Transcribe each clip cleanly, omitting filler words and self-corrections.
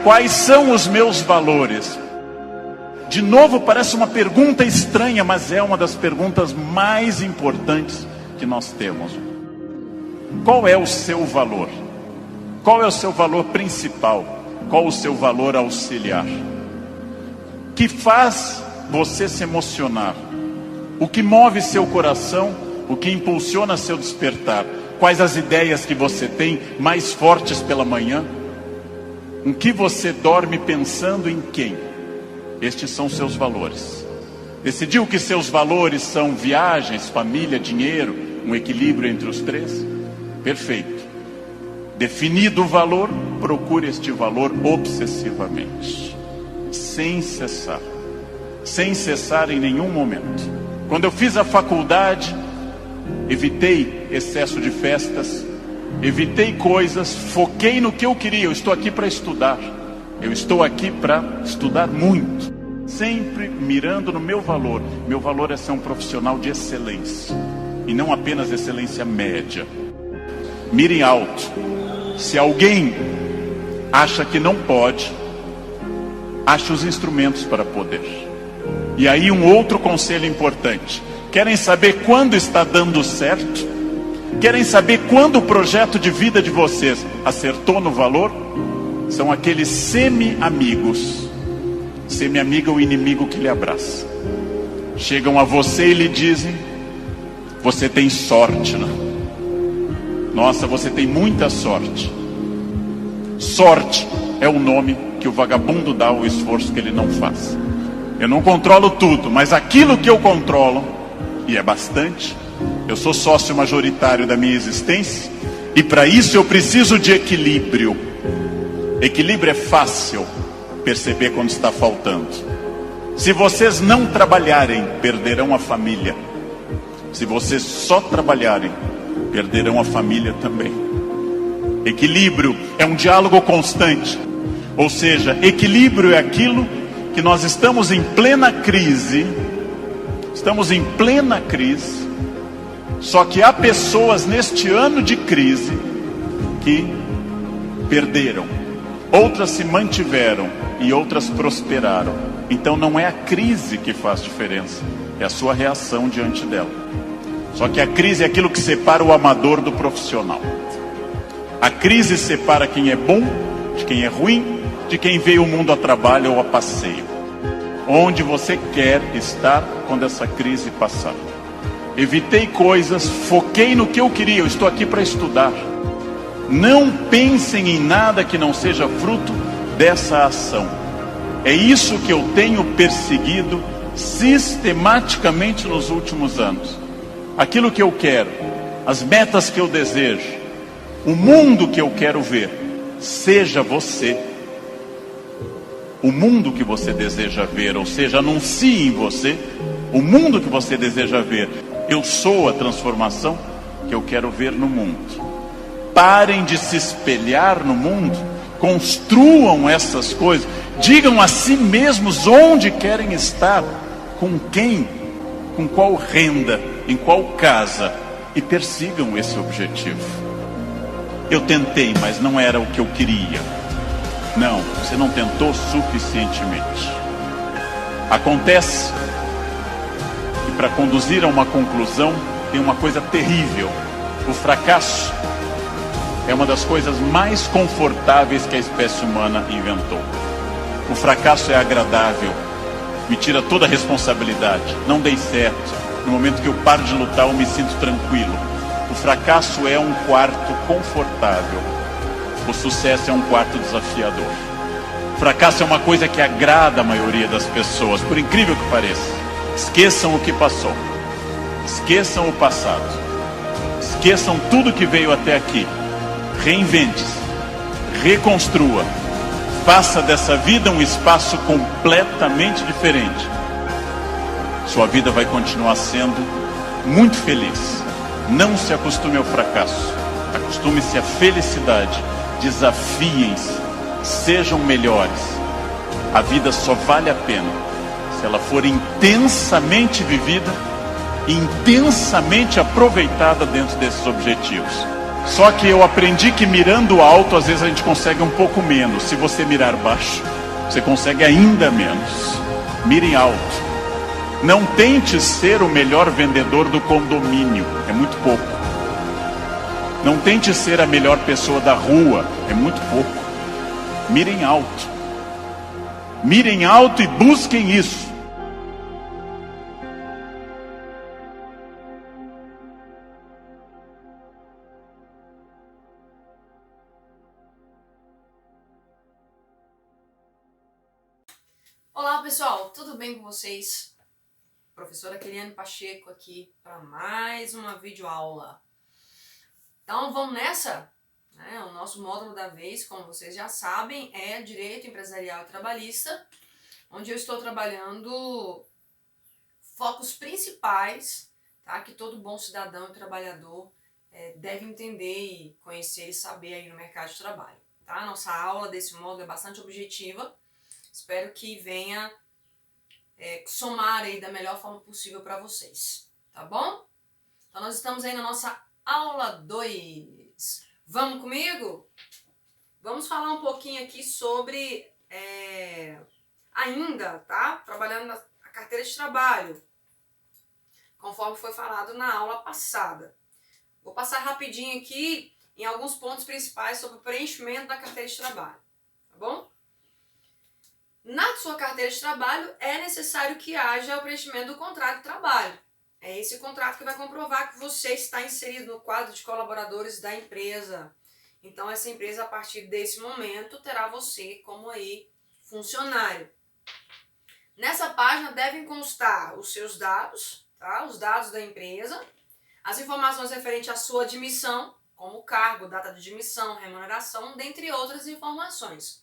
Quais são os meus valores? De novo, parece uma pergunta estranha, mas é uma das perguntas mais importantes que nós temos. Qual é o seu valor? Qual é o seu valor principal? Qual o seu valor auxiliar? Que faz você se emocionar? O que move seu coração? O que impulsiona seu despertar? Quais as ideias que você tem mais fortes pela manhã? Em que você dorme pensando em quem? Estes são seus valores. Decidiu que seus valores são viagens, família, dinheiro, um equilíbrio entre os três? Perfeito. Definido o valor, procure este valor obsessivamente, sem cessar. Sem cessar em nenhum momento. Quando eu fiz a faculdade, evitei excesso de festas, evitei coisas, foquei no que eu queria. Eu estou aqui para estudar. Eu estou aqui para estudar muito. Sempre mirando no meu valor. Meu valor é ser um profissional de excelência. E não apenas excelência média. Mirem alto. Se alguém acha que não pode, ache os instrumentos para poder. E aí um outro conselho importante. Querem saber quando está dando certo? Querem saber quando o projeto de vida de vocês acertou no valor? São aqueles semi-amigos. Semi-amigo é o inimigo que lhe abraça. Chegam a você e lhe dizem: você tem sorte, né? Nossa, você tem muita sorte. Sorte é o nome que o vagabundo dá ao esforço que ele não faz. Eu não controlo tudo, mas aquilo que eu controlo, e é bastante, eu sou sócio majoritário da minha existência, e para isso eu preciso de equilíbrio. Equilíbrio é fácil perceber quando está faltando. Se vocês não trabalharem, perderão a família. Se vocês só trabalharem, perderão a família também. Equilíbrio é um diálogo constante. Ou seja, equilíbrio é aquilo que nós estamos em plena crise. Estamos em plena crise. Só que há pessoas neste ano de crise que perderam. Outras se mantiveram e outras prosperaram. Então não é a crise que faz diferença, é a sua reação diante dela. Só que a crise é aquilo que separa o amador do profissional. A crise separa quem é bom de quem é ruim, de quem veio ao mundo a trabalho ou a passeio. Onde você quer estar quando essa crise passar? Evitei coisas, foquei no que eu queria. Eu estou aqui para estudar. Não pensem em nada que não seja fruto dessa ação. É isso que eu tenho perseguido sistematicamente nos últimos anos. Aquilo que eu quero, as metas que eu desejo, o mundo que eu quero ver, seja você. O mundo que você deseja ver, ou seja, anuncie em você o mundo que você deseja ver. Eu sou a transformação que eu quero ver no mundo. Parem de se espelhar no mundo, construam essas coisas, digam a si mesmos onde querem estar, com quem, com qual renda, em qual casa, e persigam esse objetivo. Eu tentei, mas não era o que eu queria. Não, você não tentou suficientemente. Acontece que para conduzir a uma conclusão tem uma coisa terrível. O fracasso é uma das coisas mais confortáveis que a espécie humana inventou. O fracasso é agradável, me tira toda a responsabilidade. Não dei certo. No momento que eu paro de lutar, eu me sinto tranquilo. O fracasso é um quarto confortável. O sucesso é um quarto desafiador. O fracasso é uma coisa que agrada a maioria das pessoas, por incrível que pareça. Esqueçam o que passou. Esqueçam o passado. Esqueçam tudo que veio até aqui. Reinvente-se. Reconstrua. Faça dessa vida um espaço completamente diferente. Sua vida vai continuar sendo muito feliz. Não se acostume ao fracasso. Acostume-se à felicidade. Desafiem-se. Sejam melhores. A vida só vale a pena se ela for intensamente vivida, intensamente aproveitada dentro desses objetivos. Só que eu aprendi que mirando alto, às vezes a gente consegue um pouco menos. Se você mirar baixo, você consegue ainda menos. Mire alto. Não tente ser o melhor vendedor do condomínio, é muito pouco. Não tente ser a melhor pessoa da rua, é muito pouco. Mirem alto. Mirem alto e busquem isso. Olá pessoal, tudo bem com vocês? Professora Keliane Pacheco aqui para mais uma videoaula. Então vamos nessa? O nosso módulo da vez, como vocês já sabem, é Direito Empresarial e Trabalhista, onde eu estou trabalhando focos principais, tá, que todo bom cidadão e trabalhador deve entender e conhecer e saber aí no mercado de trabalho. Tá? Nossa aula desse módulo é bastante objetiva. Espero que venha somar aí da melhor forma possível para vocês, tá bom? Então nós estamos aí na nossa aula 2. Vamos comigo? Vamos falar um pouquinho aqui sobre ainda, tá? Trabalhando na carteira de trabalho, conforme foi falado na aula passada. Vou passar rapidinho aqui em alguns pontos principais sobre o preenchimento da carteira de trabalho, tá bom? Na sua carteira de trabalho é necessário que haja o preenchimento do contrato de trabalho. É esse contrato que vai comprovar que você está inserido no quadro de colaboradores da empresa. Então essa empresa a partir desse momento terá você como aí funcionário. Nessa página devem constar os seus dados, tá? Os dados da empresa, as informações referentes à sua admissão, como cargo, data de admissão, remuneração, dentre outras informações.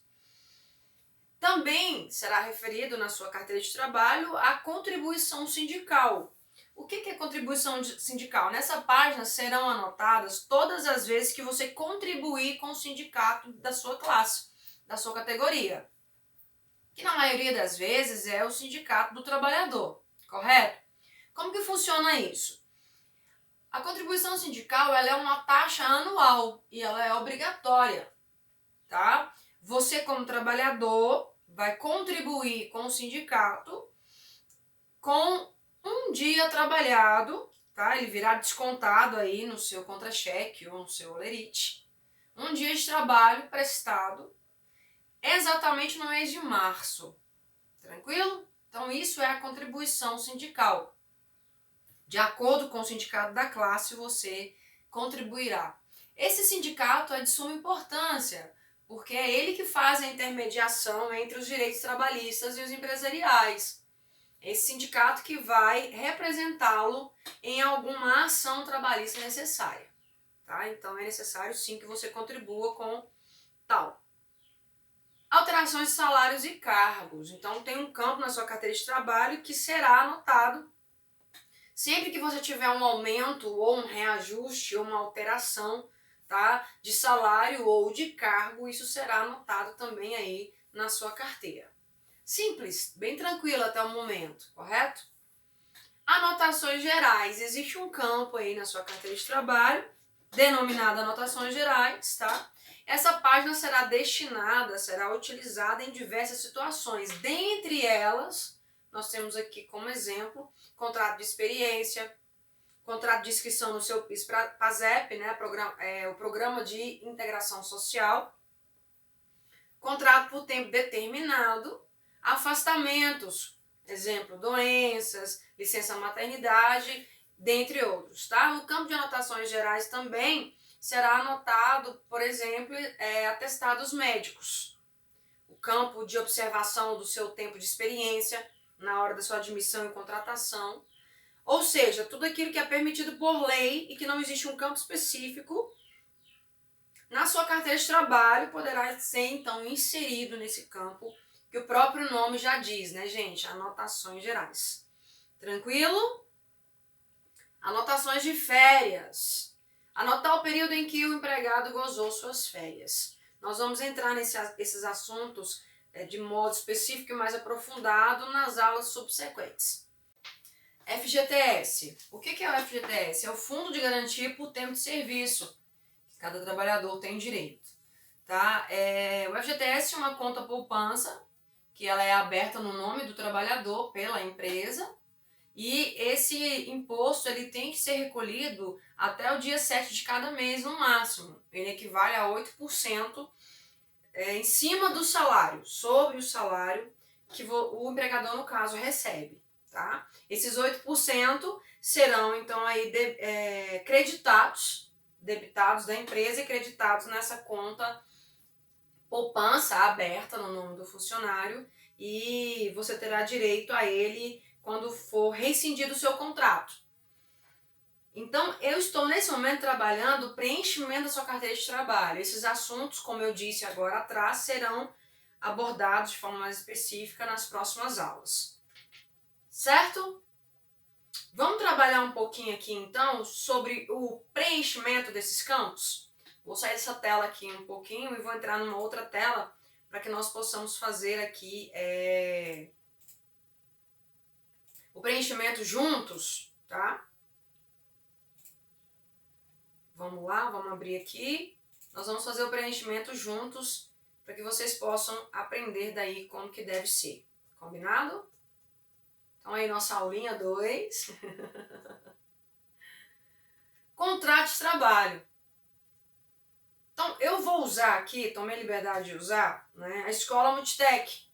Também será referido na sua carteira de trabalho a contribuição sindical. O que é contribuição sindical? Nessa página serão anotadas todas as vezes que você contribuir com o sindicato da sua classe, da sua categoria. Que na maioria das vezes é o sindicato do trabalhador, correto? Como que funciona isso? A contribuição sindical ela é uma taxa anual e ela é obrigatória, tá? Você, como trabalhador, vai contribuir com o sindicato com um dia trabalhado, tá? Ele virá descontado aí no seu contra-cheque ou no seu olerite. Um dia de trabalho prestado exatamente no mês de março. Tranquilo? Então isso é a contribuição sindical. De acordo com o sindicato da classe, você contribuirá. Esse sindicato é de suma importância, porque é ele que faz a intermediação entre os direitos trabalhistas e os empresariais. Esse sindicato que vai representá-lo em alguma ação trabalhista necessária. Tá? Então é necessário sim que você contribua com tal. Alterações de salários e cargos. Então tem um campo na sua carteira de trabalho que será anotado sempre que você tiver um aumento ou um reajuste ou uma alteração, tá, de salário ou de cargo, isso será anotado também aí na sua carteira. Simples, bem tranquilo até o momento, correto? Anotações gerais. Existe um campo aí na sua carteira de trabalho, denominado anotações gerais, tá? Essa página será utilizada em diversas situações. Dentre elas, nós temos aqui como exemplo, contrato de experiência, contrato de inscrição no seu PIS/PASEP, né, o Programa de Integração Social, contrato por tempo determinado, afastamentos, exemplo, doenças, licença maternidade, dentre outros, tá? No campo de anotações gerais também será anotado, por exemplo, atestados médicos, o campo de observação do seu tempo de experiência na hora da sua admissão e contratação, ou seja, tudo aquilo que é permitido por lei e que não existe um campo específico na sua carteira de trabalho poderá ser então inserido nesse campo que o próprio nome já diz, né, gente? Anotações gerais. Tranquilo? Anotações de férias. Anotar o período em que o empregado gozou suas férias. Nós vamos entrar nesses assuntos de modo específico e mais aprofundado nas aulas subsequentes. FGTS. O que é o FGTS? É o Fundo de Garantia por Tempo de Serviço. Cada trabalhador tem direito, tá? O FGTS é uma conta poupança, que ela é aberta no nome do trabalhador pela empresa, e esse imposto ele tem que ser recolhido até o dia 7 de cada mês no máximo. Ele equivale a 8% em cima do salário, sobre o salário que o empregador, no caso, recebe. Tá? Esses 8% serão, então, aí creditados, debitados da empresa e creditados nessa conta poupança aberta no nome do funcionário, e você terá direito a ele quando for rescindido o seu contrato. Então, eu estou nesse momento trabalhando o preenchimento da sua carteira de trabalho. Esses assuntos, como eu disse agora atrás, serão abordados de forma mais específica nas próximas aulas. Certo? Vamos trabalhar um pouquinho aqui, então, sobre o preenchimento desses campos? Vou sair dessa tela aqui um pouquinho e vou entrar numa outra tela para que nós possamos fazer aqui o preenchimento juntos, tá? Vamos lá, vamos abrir aqui. Nós vamos fazer o preenchimento juntos para que vocês possam aprender daí como que deve ser. Combinado? Então aí nossa aulinha 2. Contrato de trabalho. Então eu vou usar aqui, tomei a liberdade de usar, né, a Escola Multitec,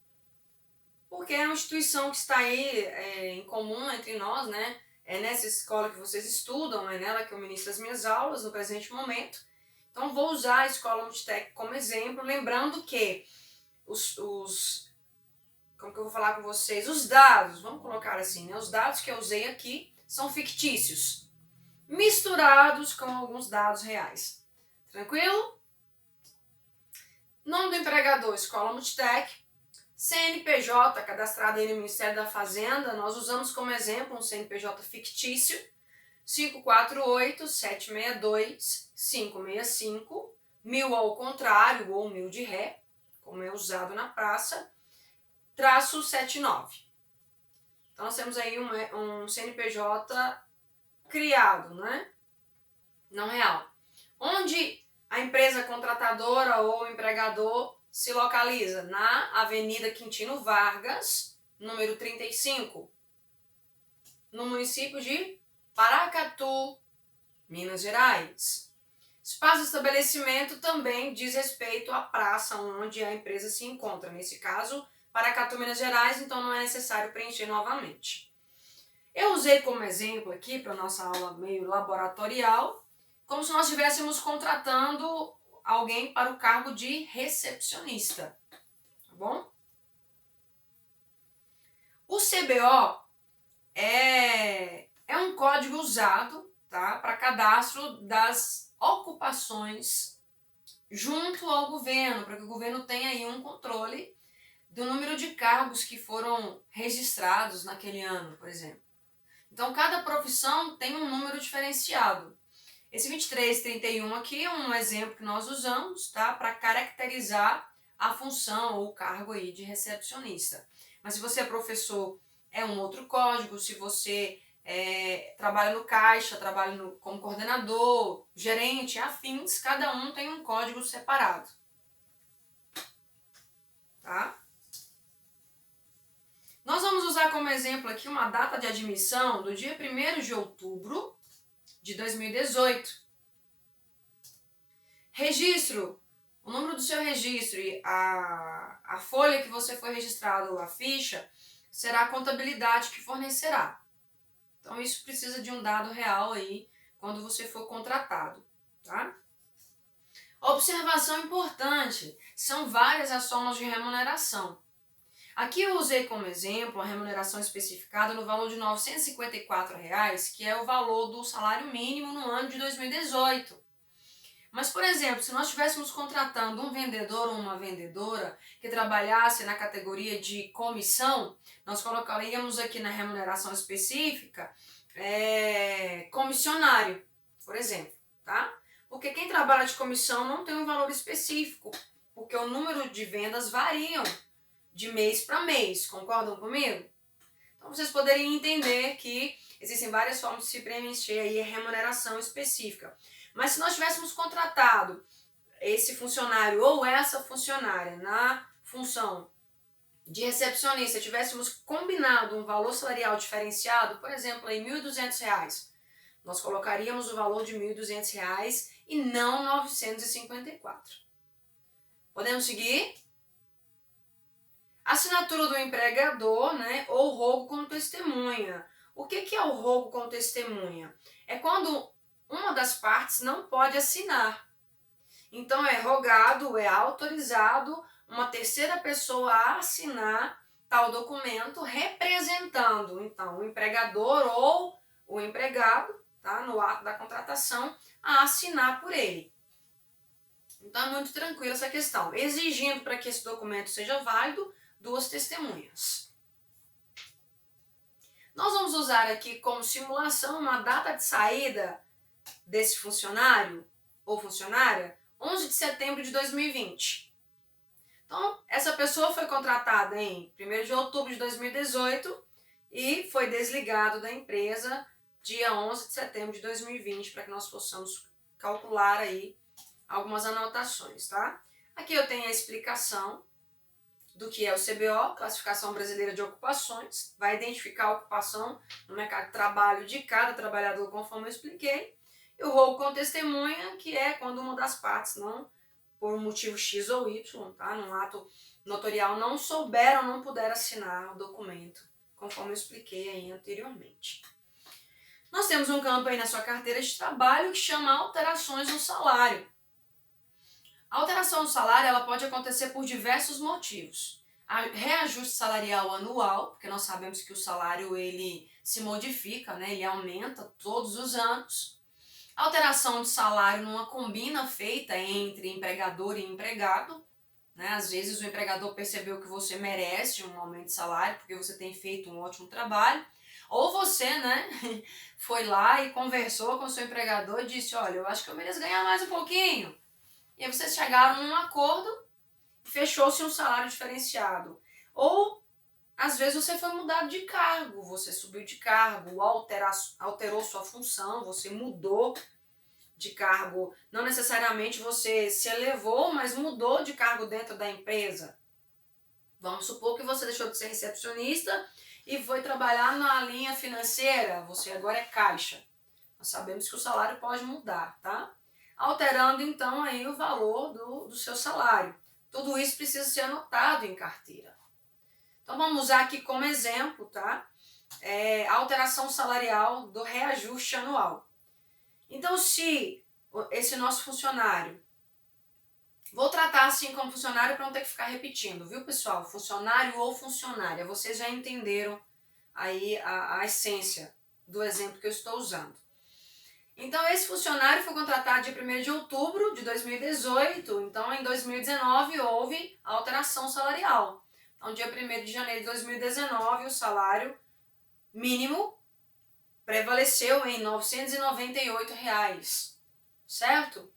porque é uma instituição que está aí em comum entre nós, né? É nessa escola que vocês estudam, é nela que eu ministro as minhas aulas no presente momento. Então vou usar a Escola Multitec como exemplo, lembrando que como que eu vou falar com vocês? Os dados, vamos colocar assim, né? Os dados que eu usei aqui são fictícios, misturados com alguns dados reais. Tranquilo? Nome do empregador, Escola Multitec. CNPJ, cadastrado aí no Ministério da Fazenda, nós usamos como exemplo um CNPJ fictício, 548-762-565, 1000 ao contrário, ou 1000 de ré, como é usado na praça, traço 79. Então nós temos aí um CNPJ criado, né? Não real. Onde a empresa contratadora ou empregador se localiza? Na Avenida Quintino Vargas, número 35, no município de Paracatu, Minas Gerais. Espaço de estabelecimento também diz respeito à praça onde a empresa se encontra. Nesse caso, Paracatu, Minas Gerais, então não é necessário preencher novamente. Eu usei como exemplo aqui para nossa aula meio laboratorial, como se nós estivéssemos contratando alguém para o cargo de recepcionista, tá bom? O CBO é um código usado, tá, para cadastro das ocupações junto ao governo, para que o governo tenha aí um controle do número de cargos que foram registrados naquele ano, por exemplo. Então, cada profissão tem um número diferenciado. Esse 2331 aqui é um exemplo que nós usamos, tá, para caracterizar a função ou o cargo aí de recepcionista. Mas se você é professor, é um outro código. Se você trabalha no caixa, trabalha como coordenador, gerente, afins, cada um tem um código separado. Tá? Nós vamos usar como exemplo aqui uma data de admissão do dia 1º de outubro de 2018. Registro, o número do seu registro e a folha que você foi registrado, a ficha, será a contabilidade que fornecerá. Então isso precisa de um dado real aí quando você for contratado, tá? Observação importante, são várias as formas de remuneração. Aqui eu usei como exemplo a remuneração especificada no valor de R$ 954, que é o valor do salário mínimo no ano de 2018. Mas, por exemplo, se nós estivéssemos contratando um vendedor ou uma vendedora que trabalhasse na categoria de comissão, nós colocaríamos aqui na remuneração específica comissionário, por exemplo, tá? Porque quem trabalha de comissão não tem um valor específico, porque o número de vendas variam de mês para mês, concordam comigo? Então vocês poderiam entender que existem várias formas de se preencher aí a remuneração específica. Mas se nós tivéssemos contratado esse funcionário ou essa funcionária na função de recepcionista, tivéssemos combinado um valor salarial diferenciado, por exemplo, em R$ 1.200, nós colocaríamos o valor de R$ 1.200 e não 954. Podemos seguir? Assinatura do empregador, né, ou rogo com testemunha. O que é o rogo com testemunha? É quando uma das partes não pode assinar. Então é rogado, é autorizado uma terceira pessoa a assinar tal documento representando, então, o empregador ou o empregado, tá, no ato da contratação, a assinar por ele. Então é muito tranquila essa questão, exigindo para que esse documento seja válido, 2 testemunhas. Nós vamos usar aqui como simulação uma data de saída desse funcionário ou funcionária, 11 de setembro de 2020. Então, essa pessoa foi contratada em 1º de outubro de 2018 e foi desligado da empresa dia 11 de setembro de 2020, para que nós possamos calcular aí algumas anotações, tá? Aqui eu tenho a explicação do que é o CBO, Classificação Brasileira de Ocupações, vai identificar a ocupação no mercado de trabalho de cada trabalhador, conforme eu expliquei. E o rogo com testemunha, que é quando uma das partes não, por um motivo X ou Y, tá, num ato notorial, não souber ou não puder assinar o documento, conforme eu expliquei aí anteriormente. Nós temos um campo aí na sua carteira de trabalho que chama alterações no salário. A alteração no salário ela pode acontecer por diversos motivos. A reajuste salarial anual, porque nós sabemos que o salário ele se modifica, né? Ele aumenta todos os anos. Alteração de salário numa combina feita entre empregador e empregado. Né? Às vezes o empregador percebeu que você merece um aumento de salário porque você tem feito um ótimo trabalho. Ou você, né, foi lá e conversou com o seu empregador e disse, olha, eu acho que eu mereço ganhar mais um pouquinho. E aí vocês chegaram num acordo e fechou-se um salário diferenciado. Ou, às vezes, você foi mudado de cargo, você subiu de cargo, alterou sua função, você mudou de cargo. Não necessariamente você se elevou, mas mudou de cargo dentro da empresa. Vamos supor que você deixou de ser recepcionista e foi trabalhar na linha financeira, você agora é caixa. Nós sabemos que o salário pode mudar, tá? Alterando então aí o valor do seu salário. Tudo isso precisa ser anotado em carteira. Então vamos usar aqui como exemplo, tá? A alteração salarial do reajuste anual. Então se esse nosso funcionário, vou tratar assim como funcionário para não ter que ficar repetindo, viu pessoal? Funcionário ou funcionária, vocês já entenderam aí a essência do exemplo que eu estou usando. Então, esse funcionário foi contratado dia 1º de outubro de 2018. Então, em 2019, houve alteração salarial. Então, dia 1º de janeiro de 2019, o salário mínimo prevaleceu em R$ 998, certo?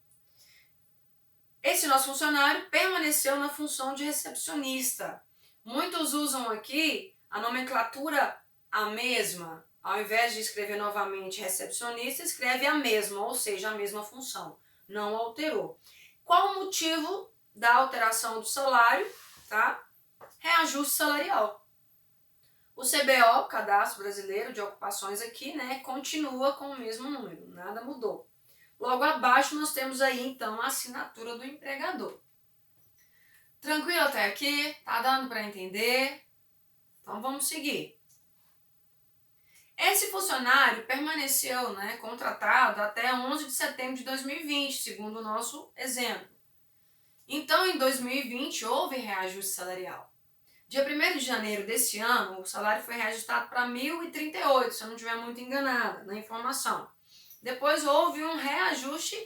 Esse nosso funcionário permaneceu na função de recepcionista. Muitos usam aqui a nomenclatura a mesma. Ao invés de escrever novamente recepcionista, escreve a mesma, ou seja, a mesma função. Não alterou. Qual o motivo da alteração do salário? Tá? Reajuste salarial. O CBO, Cadastro Brasileiro de Ocupações aqui, né, continua com o mesmo número, nada mudou. Logo abaixo nós temos aí então a assinatura do empregador. Tranquilo até aqui? Tá dando para entender? Então vamos seguir. Esse funcionário permaneceu, né, contratado até 11 de setembro de 2020, segundo o nosso exemplo. Então, em 2020, houve reajuste salarial. Dia 1º de janeiro desse ano, o salário foi reajustado para R$ 1.038, se eu não estiver muito enganada na informação. Depois houve um reajuste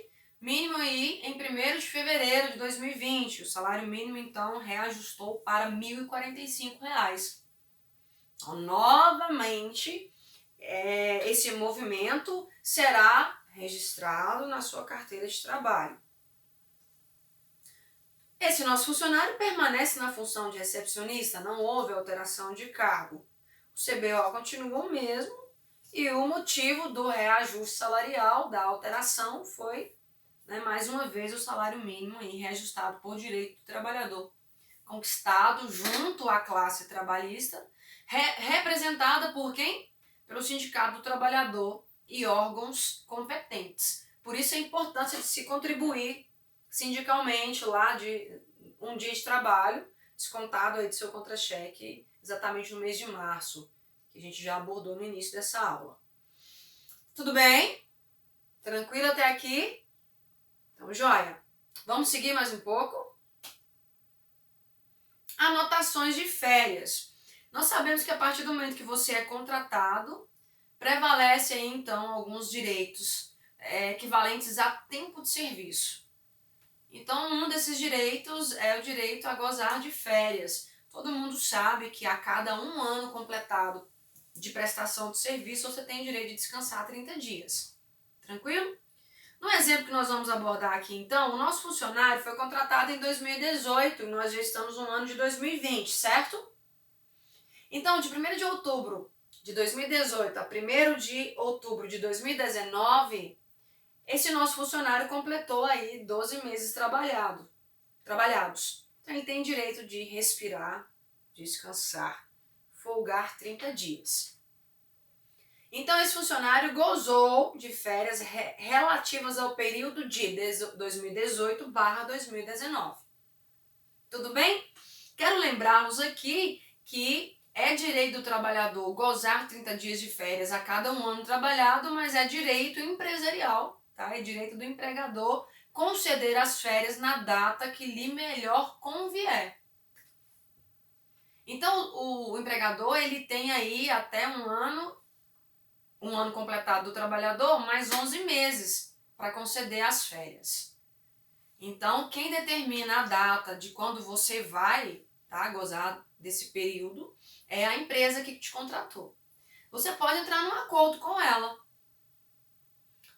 mínimo aí em 1º de fevereiro de 2020. O salário mínimo, então, reajustou para R$ 1.045. Então, novamente, esse movimento será registrado na sua carteira de trabalho. Esse nosso funcionário permanece na função de recepcionista, não houve alteração de cargo. O CBO continua o mesmo e o motivo do reajuste salarial, da alteração, foi né, mais uma vez o salário mínimo aí reajustado por direito do trabalhador, conquistado junto à classe trabalhista, representada por quem? Pelo Sindicato do Trabalhador e órgãos competentes. Por isso a importância de se contribuir sindicalmente lá de um dia de trabalho, descontado aí do seu contra-cheque, exatamente no mês de março, que a gente já abordou no início dessa aula. Tudo bem? Tranquilo até aqui? Então, joia. Vamos seguir mais um pouco? Anotações de férias. Nós sabemos que a partir do momento que você é contratado, prevalece aí então alguns direitos equivalentes a tempo de serviço. Então, um desses direitos é o direito a gozar de férias. Todo mundo sabe que a cada 1 ano completado de prestação de serviço, você tem direito de descansar 30 dias. Tranquilo? No exemplo que nós vamos abordar aqui, então, o nosso funcionário foi contratado em 2018 e nós já estamos no ano de 2020, certo? Então, de 1º de outubro de 2018 a 1º de outubro de 2019, esse nosso funcionário completou aí 12 meses trabalhados. Então, ele tem direito de respirar, descansar, folgar 30 dias. Então, esse funcionário gozou de férias relativas ao período de 2018/2019. Tudo bem? Quero lembrá-los aqui que é direito do trabalhador gozar 30 dias de férias a cada 1 ano trabalhado, mas é direito empresarial, tá? É direito do empregador conceder as férias na data que lhe melhor convier. Então, o empregador, ele tem aí até 1 ano completado do trabalhador, mais 11 meses para conceder as férias. Então, quem determina a data de quando você vai, tá, gozar desse período é a empresa que te contratou. Você pode entrar num acordo com ela.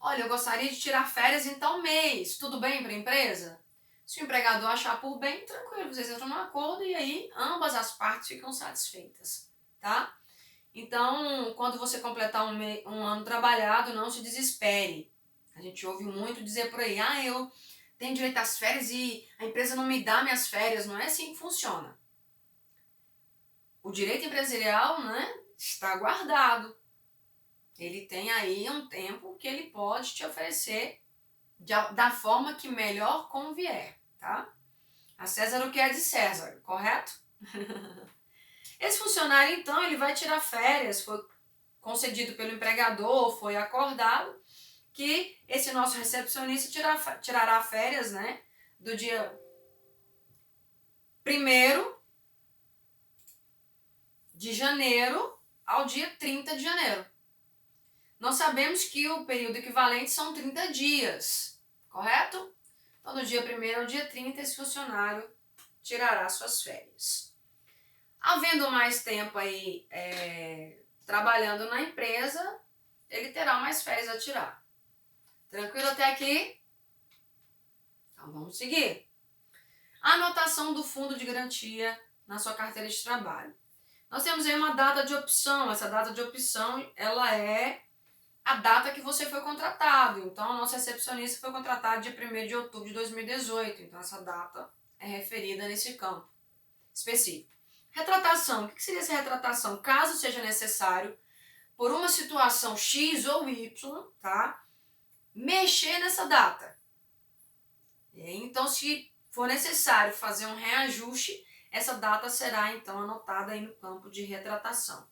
Olha, eu gostaria de tirar férias em tal mês, tudo bem para a empresa? Se o empregador achar por bem, tranquilo, vocês entram num acordo e aí ambas as partes ficam satisfeitas, tá? Então, quando você completar um ano trabalhado, não se desespere. A gente ouve muito dizer por aí, eu tenho direito às férias e a empresa não me dá minhas férias. Não é assim que funciona. O direito empresarial, né, está guardado. Ele tem aí um tempo que ele pode te oferecer da forma que melhor convier, tá? A César o que é de César, correto? Esse funcionário, então, ele vai tirar férias, foi concedido pelo empregador, foi acordado que esse nosso recepcionista tirará férias, né, do dia 1º de janeiro ao dia 30 de janeiro. Nós sabemos que o período equivalente são 30 dias, correto? Então, do dia 1º ao dia 30, esse funcionário tirará suas férias. Havendo mais tempo aí trabalhando na empresa, ele terá mais férias a tirar. Tranquilo até aqui? Então vamos seguir. Anotação do fundo de garantia na sua carteira de trabalho. Nós temos aí uma data de opção. Essa data de opção, ela é a data que você foi contratado. Então, o nosso recepcionista foi contratado dia 1º de outubro de 2018. Então, essa data é referida nesse campo específico. Retratação. O que seria essa retratação? Caso seja necessário, por uma situação X ou Y, tá? Mexer nessa data. Então, se for necessário fazer um reajuste, essa data será, então, anotada aí no campo de retratação.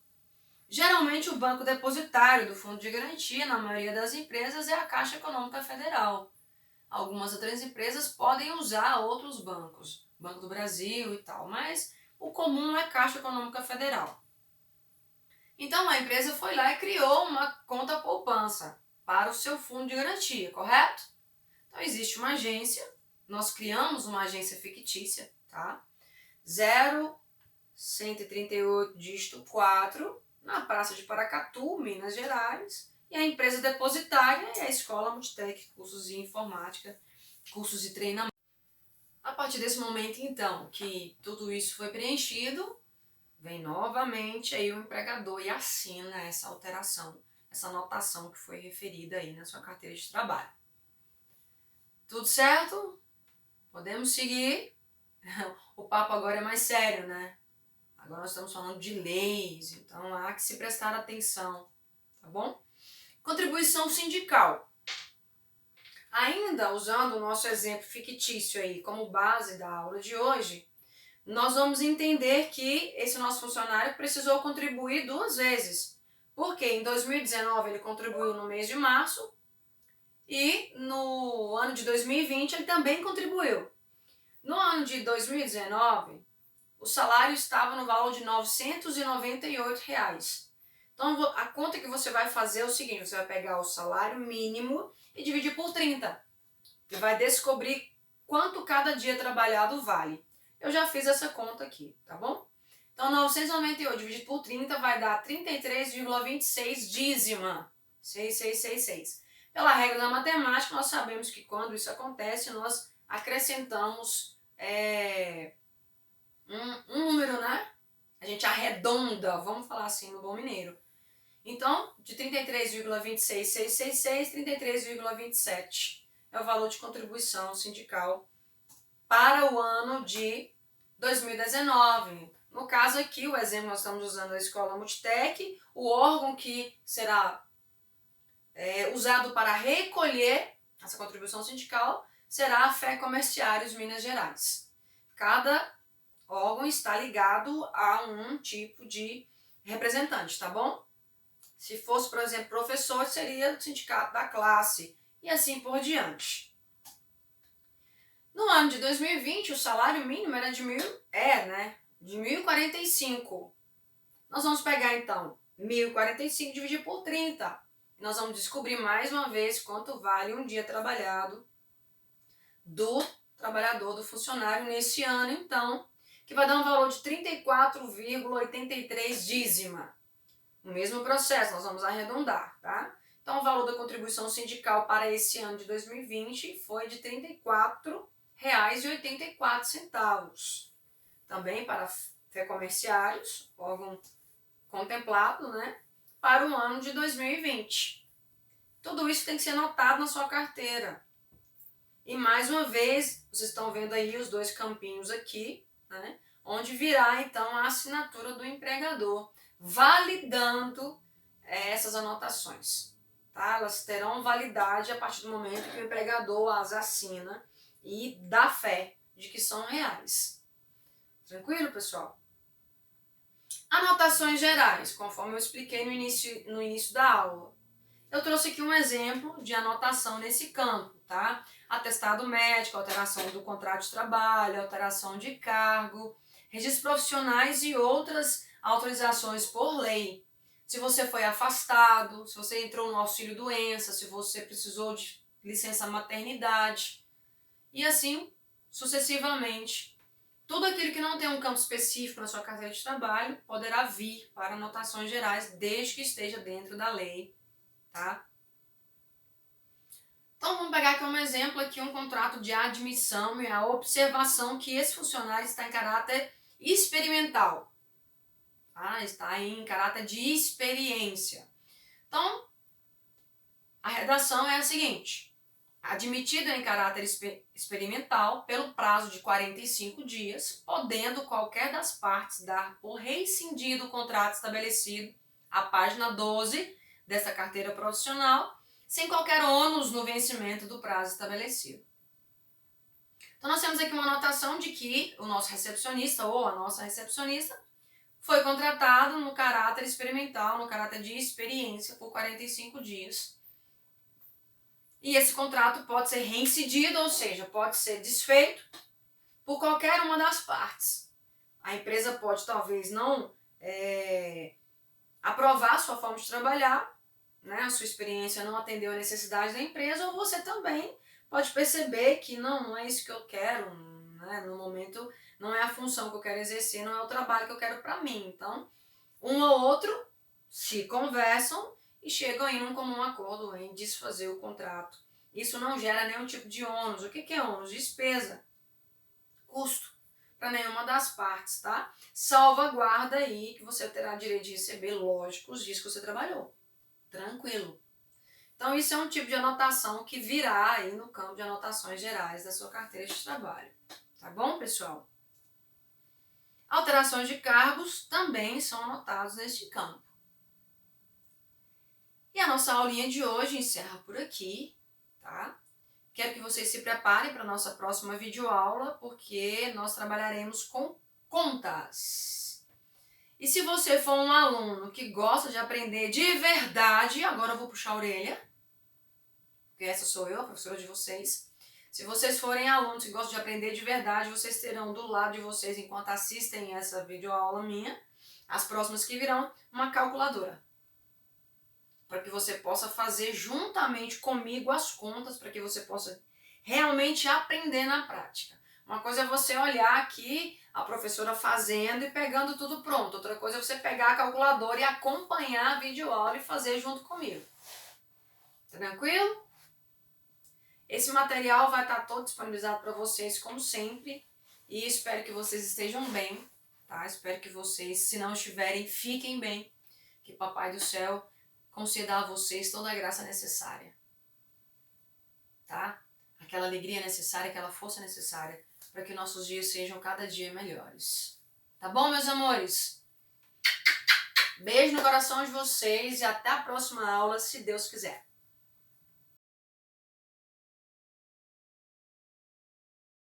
Geralmente, o banco depositário do Fundo de Garantia, na maioria das empresas, é a Caixa Econômica Federal. Algumas outras empresas podem usar outros bancos, Banco do Brasil e tal, mas o comum é Caixa Econômica Federal. Então, a empresa foi lá e criou uma conta poupança para o seu fundo de garantia, correto? Então, existe uma agência, nós criamos uma agência fictícia, tá? 0138, dígito 4, na Praça de Paracatu, Minas Gerais, e a empresa depositária é a Escola Multitec, cursos de informática, cursos de treinamento. A partir desse momento, então, que tudo isso foi preenchido, vem novamente aí o empregador e assina essa alteração, essa anotação que foi referida aí na sua carteira de trabalho. Tudo certo? Podemos seguir? O papo agora é mais sério, né? Agora nós estamos falando de leis, então há que se prestar atenção, tá bom? Contribuição sindical. Ainda usando o nosso exemplo fictício aí como base da aula de hoje, nós vamos entender que esse nosso funcionário precisou contribuir 2 vezes. Porque em 2019 ele contribuiu no mês de março e no ano de 2020 ele também contribuiu. No ano de 2019, o salário estava no valor de R$ 998. Então, a conta que você vai fazer é o seguinte, você vai pegar o salário mínimo e dividir por 30. E vai descobrir quanto cada dia trabalhado vale. Eu já fiz essa conta aqui, tá bom? Então, 998 dividido por 30 vai dar 33,26 dízima. 6666. Pela regra da matemática, nós sabemos que quando isso acontece, nós acrescentamos um número, né? A gente arredonda, vamos falar assim no bom mineiro. Então, de 33,26666, 33,27 é o valor de contribuição sindical para o ano de 2019. No caso aqui, o exemplo nós estamos usando a Escola Multitec, o órgão que será usado para recolher essa contribuição sindical será a Fé Comerciários Minas Gerais. Cada órgão está ligado a um tipo de representante, tá bom? Se fosse, por exemplo, professor, seria o sindicato da classe e assim por diante. No ano de 2020, o salário mínimo era de 1.045. Nós vamos pegar, então, 1.045 e dividir por 30. Nós vamos descobrir mais uma vez quanto vale um dia trabalhado do trabalhador, do funcionário nesse ano, então, que vai dar um valor de 34,83 dízima. O mesmo processo, nós vamos arredondar, tá? Então, o valor da contribuição sindical para esse ano de 2020 foi de R$ 34,84. Também para Fé Comerciários, órgão contemplado, né? Para o ano de 2020. Tudo isso tem que ser anotado na sua carteira. E mais uma vez, vocês estão vendo aí os 2 campinhos aqui, né? Onde virá então a assinatura do empregador, validando essas anotações. Tá? Elas terão validade a partir do momento que o empregador as assina e dá fé de que são reais. Tranquilo, pessoal? Anotações gerais, conforme eu expliquei no início da aula. Eu trouxe aqui um exemplo de anotação nesse campo, tá? Atestado médico, alteração do contrato de trabalho, alteração de cargo, registros profissionais e outras autorizações por lei. Se você foi afastado, se você entrou no auxílio doença, se você precisou de licença maternidade e assim sucessivamente. Tudo aquilo que não tem um campo específico na sua carteira de trabalho poderá vir para anotações gerais desde que esteja dentro da lei, tá? Então vamos pegar aqui um exemplo, um contrato de admissão e a observação que esse funcionário está em caráter experimental. Tá? Está em caráter de experiência. Então, a redação é a seguinte: admitido em caráter experimental pelo prazo de 45 dias, podendo qualquer das partes dar por rescindido o contrato estabelecido, a página 12 dessa carteira profissional, sem qualquer ônus no vencimento do prazo estabelecido. Então nós temos aqui uma anotação de que o nosso recepcionista ou a nossa recepcionista foi contratado no caráter experimental, no caráter de experiência por 45 dias. E esse contrato pode ser reincidido, ou seja, pode ser desfeito por qualquer uma das partes. A empresa pode talvez não aprovar a sua forma de trabalhar, né? A sua experiência não atendeu a necessidade da empresa, ou você também pode perceber que não é isso que eu quero, né? No momento não é a função que eu quero exercer, não é o trabalho que eu quero para mim. Então, um ou outro se conversam e chegam em um comum acordo em desfazer o contrato. Isso não gera nenhum tipo de ônus. O que é ônus? Despesa, custo para nenhuma das partes, tá? Salvaguarda aí que você terá direito de receber, lógico, os dias que você trabalhou. Tranquilo. Então isso é um tipo de anotação que virá aí no campo de anotações gerais da sua carteira de trabalho. Tá bom, pessoal? Alterações de cargos também são anotados neste campo. E a nossa aulinha de hoje encerra por aqui, tá? Quero que vocês se preparem para a nossa próxima videoaula, porque nós trabalharemos com contas. E se você for um aluno que gosta de aprender de verdade, agora eu vou puxar a orelha, porque essa sou eu, a professora de vocês. Se vocês forem alunos que gostam de aprender de verdade, vocês terão do lado de vocês, enquanto assistem essa videoaula minha, as próximas que virão, uma calculadora. Para que você possa fazer juntamente comigo as contas, para que você possa realmente aprender na prática. Uma coisa é você olhar aqui a professora fazendo e pegando tudo pronto. Outra coisa é você pegar a calculadora e acompanhar a videoaula e fazer junto comigo. Tranquilo? Esse material vai estar todo disponibilizado para vocês, como sempre. E espero que vocês estejam bem, tá? Espero que vocês, se não estiverem, fiquem bem. Que Papai do Céu conceda a vocês toda a graça necessária, tá? Aquela alegria necessária, aquela força necessária para que nossos dias sejam cada dia melhores. Tá bom, meus amores? Beijo no coração de vocês e até a próxima aula, se Deus quiser.